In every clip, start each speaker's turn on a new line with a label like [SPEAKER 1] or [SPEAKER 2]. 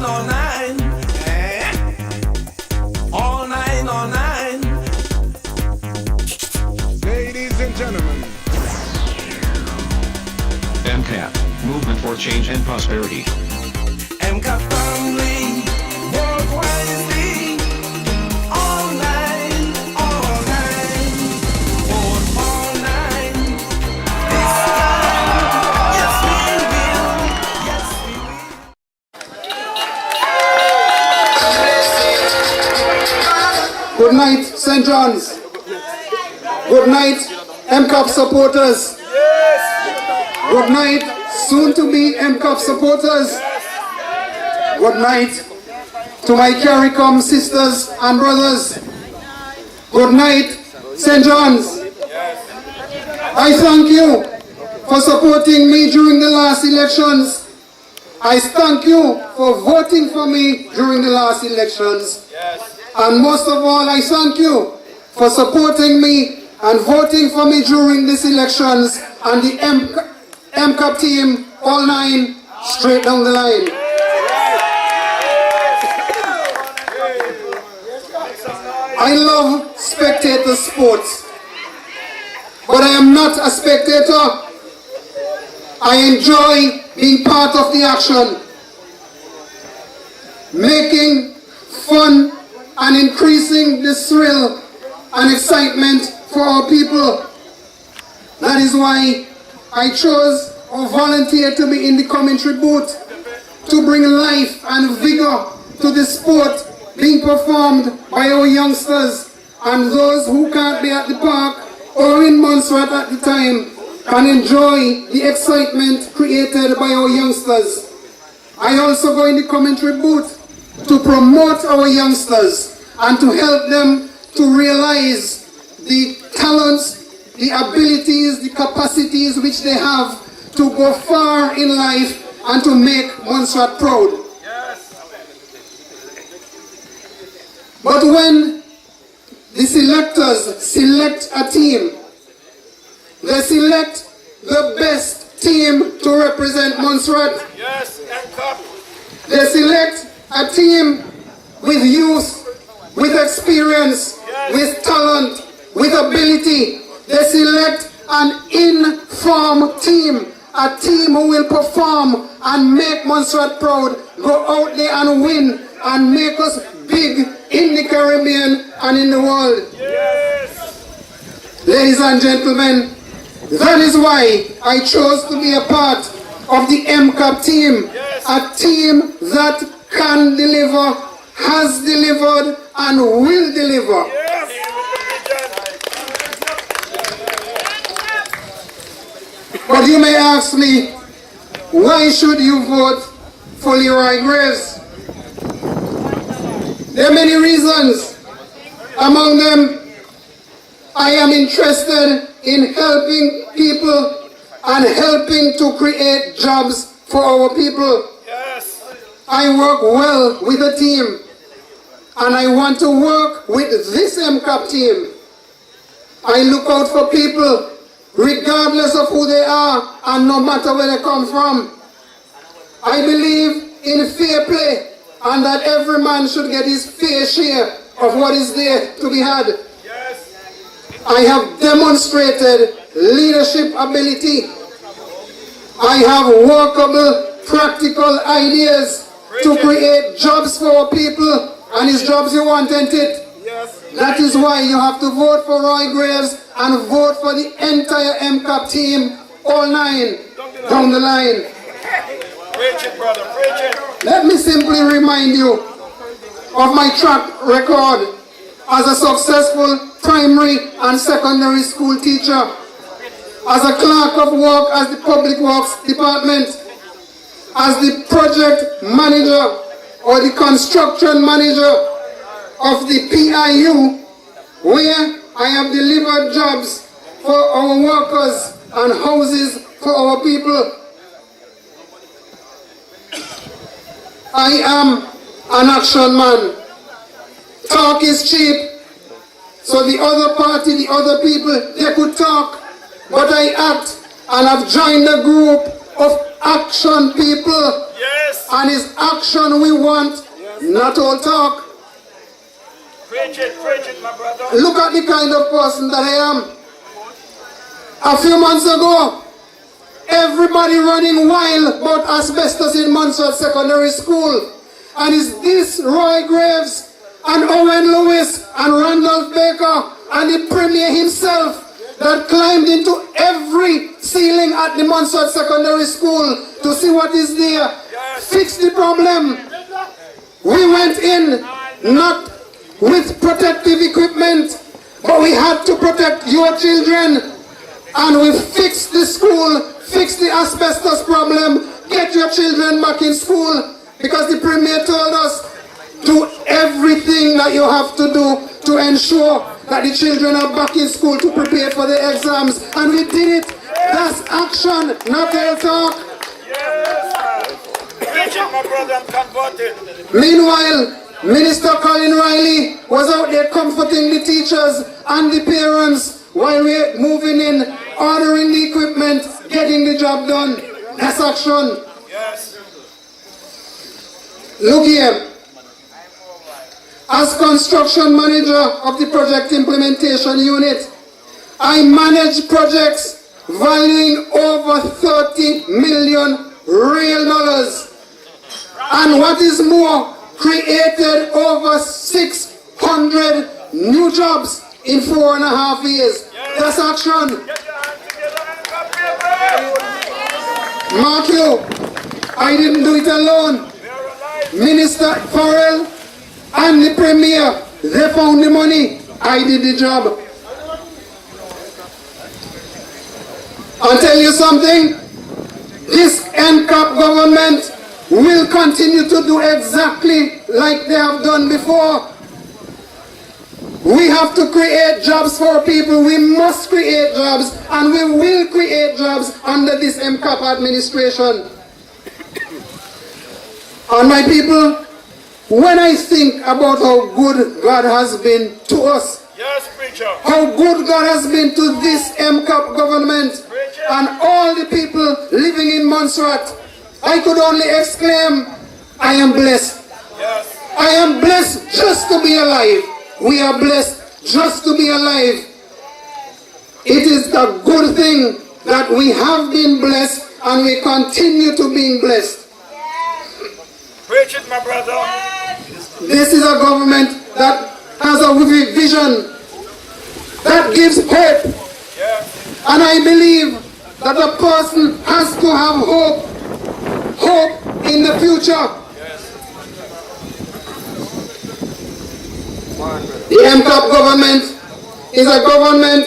[SPEAKER 1] all nine. All nine, all nine.
[SPEAKER 2] Ladies and gentlemen.
[SPEAKER 3] MCAP, Movement for Change and Prosperity.
[SPEAKER 1] MCAP family, work wisely. All nine, all nine. Vote all nine. This time, yes we will. Yes we will.
[SPEAKER 4] Good night, St. John's. Good night, MCAP supporters. Good night, soon-to-be MCAP supporters. Good night to my CARICOM sisters and brothers. Good night, St. John's. I thank you for supporting me during the last elections. I thank you for voting for me during the last elections. And most of all, I thank you for supporting me and voting for me during these elections and the MCAP team, all nine, straight down the line. I love spectator sports, but I am not a spectator. I enjoy being part of the action, making fun and increasing the thrill and excitement for our people. That is why I chose or volunteered to be in the commentary booth to bring life and vigor to the sport being performed by our youngsters, and those who can't be at the park or in Montserrat at the time can enjoy the excitement created by our youngsters. I also go in the commentary booth to promote our youngsters and to help them to realize the talents, the abilities, the capacities which they have to go far in life and to make Montserrat proud. But when the selectors select a team, they select the best team to represent Montserrat. They select a team with youth, with experience, with talent, with ability. They select an informed team, a team who will perform and make Montserrat proud, go out there and win and make us big in the Caribbean and in the world. Ladies and gentlemen, that is why I chose to be a part of the MCAP team, a team that can deliver, has delivered, and will deliver. But you may ask me, why should you vote for Leroy Greaves? There are many reasons. Among them, I am interested in helping people and helping to create jobs for our people. I work well with a team, and I want to work with this MCAP team. I look out for people regardless of who they are and no matter where they come from. I believe in fair play and that every man should get his fair share of what is there to be had. I have demonstrated leadership ability. I have workable, practical ideas to create jobs for our people, and it's jobs you want, ain't it? That is why you have to vote for Leroy Greaves and vote for the entire MCAP team, all nine, down the line. Let me simply remind you of my track record as a successful primary and secondary school teacher, as a clerk of work at the Public Works Department, as the project manager or the construction manager of the PIU, where I have delivered jobs for our workers and houses for our people. I am an action man. Talk is cheap. So the other party, the other people, they could talk, but I act, and I've joined a group of action people. and it's action we want, not all talk.
[SPEAKER 5] Preach it, my brother.
[SPEAKER 4] Look at the kind of person that I am. A few months ago, everybody running wild about asbestos in Montserrat Secondary School. And it's this Leroy Greaves and Owen Lewis and Randolph Baker and the Premier himself that climbed into every ceiling at the Montserrat Secondary School to see what is there. Fix the problem. We went in not with protective equipment, but we had to protect your children. And we fixed the school, fixed the asbestos problem, get your children back in school, because the Premier told us, do everything that you have to do to ensure that the children are back in school to prepare for the exams. And we did it. That's action, not real talk.
[SPEAKER 5] Preach it, my brother, I'm converted.
[SPEAKER 4] Meanwhile, Minister Colin Riley was out there comforting the teachers and the parents while we're moving in, ordering the equipment, getting the job done. That's action.
[SPEAKER 5] Yes.
[SPEAKER 4] Look here. As construction manager of the project implementation unit, I manage projects valuing over 30 million real dollars. And what is more, created over 600 new jobs in 4.5 years. That's action. Mark you, I didn't do it alone. Minister Farrell and the Premier, they found the money. I did the job. I'll tell you something. This MCAP government will continue to do exactly like they have done before. We have to create jobs for people. We must create jobs, and we will create jobs under this MCAP administration. And my people, when I think about how good God has been to us,
[SPEAKER 5] Yes, preacher.
[SPEAKER 4] how good God has been to this MCAP government and all the people living in Montserrat, I could only exclaim, I am blessed.
[SPEAKER 5] Yes.
[SPEAKER 4] I am blessed just to be alive. We are blessed just to be alive. It is a good thing that we have been blessed and we continue to be blessed.
[SPEAKER 5] Preach it, my brother.
[SPEAKER 4] This is a government that has a vision that gives hope.
[SPEAKER 5] Yes.
[SPEAKER 4] And I believe that a person has to have hope in the future. The MCAP government is a government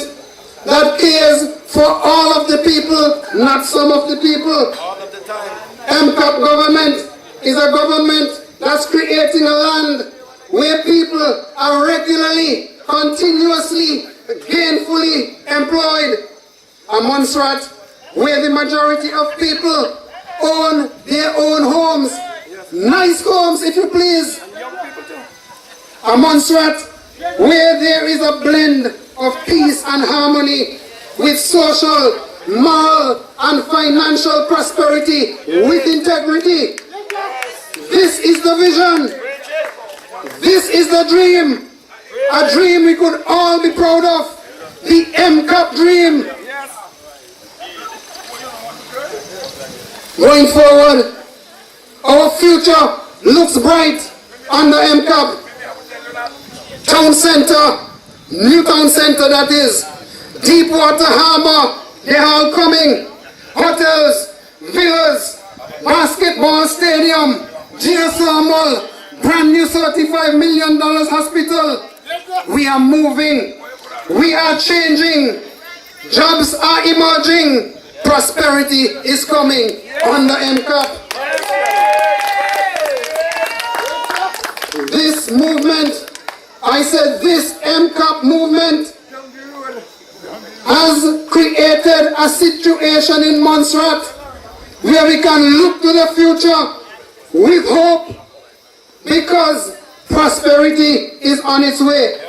[SPEAKER 4] that cares for all of the people, not some of the people.
[SPEAKER 5] All of the time.
[SPEAKER 4] MCAP government is a government that's creating a land where people are regularly, continuously, gainfully employed. A Montserrat where the majority of people own their own homes. Nice homes, if you please. A Montserrat where there is a blend of peace and harmony with social, moral, and financial prosperity with integrity. This is the vision. This is the dream. A dream we could all be proud of. The MCAP dream. Going forward, our future looks bright under MCAP. Town center, new town center that is, Deepwater Harbor, they're all coming. Hotels, villas, basketball stadium, geothermal, brand new $35 million hospital. We are moving. We are changing. Jobs are emerging. Prosperity is coming under MCAP. This movement, I said this MCAP movement has created a situation in Montserrat where we can look to the future with hope because prosperity is on its way.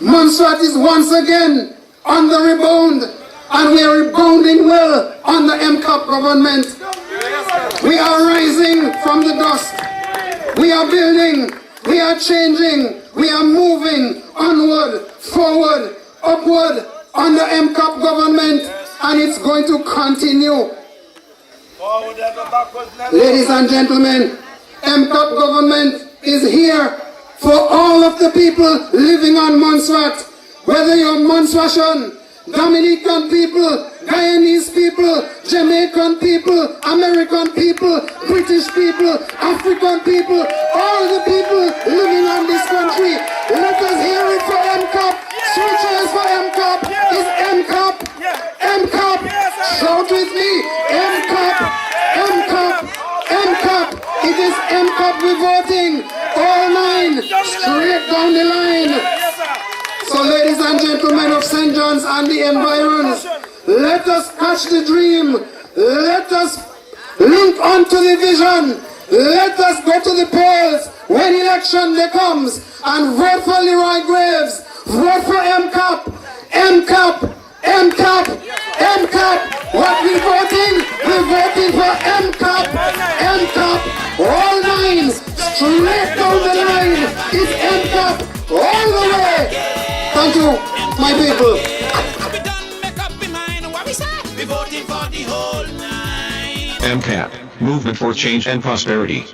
[SPEAKER 4] Montserrat is once again on the rebound and we are rebounding well under MCAP government. We are rising from the dust. We are building. We are changing. We are moving onward, forward, upward under MCAP government, and it's going to continue.
[SPEAKER 5] Forward ever, backwards never.
[SPEAKER 4] Ladies and gentlemen, MCAP government is here for all of the people living on Montserrat. Whether you're Montserratian, Dominican people, Guyanese people, Jamaican people, American people, British people, African people, all the people living on this country. Let us hear it for MCAP. Three cheers for MCAP. Is MCAP. MCAP. Shout with me. MCAP. MCAP. MCAP. It is MCAP we're voting. All 9. Straight down the line. So ladies and gentlemen of St. John's and the environs, let us catch the dream. Let us link onto the vision. Let us go to the polls when election day comes and vote for Leroy Greaves. Vote for MCAP. MCAP. MCAP. MCAP. What we voting? We're voting for MCAP. MCAP. All 9. Straight down the line. It's MCAP. All the way. Thank you, my people.
[SPEAKER 1] We done make up in mind what we say. We voting for the whole night.
[SPEAKER 3] MCAP, Movement for Change and Prosperity.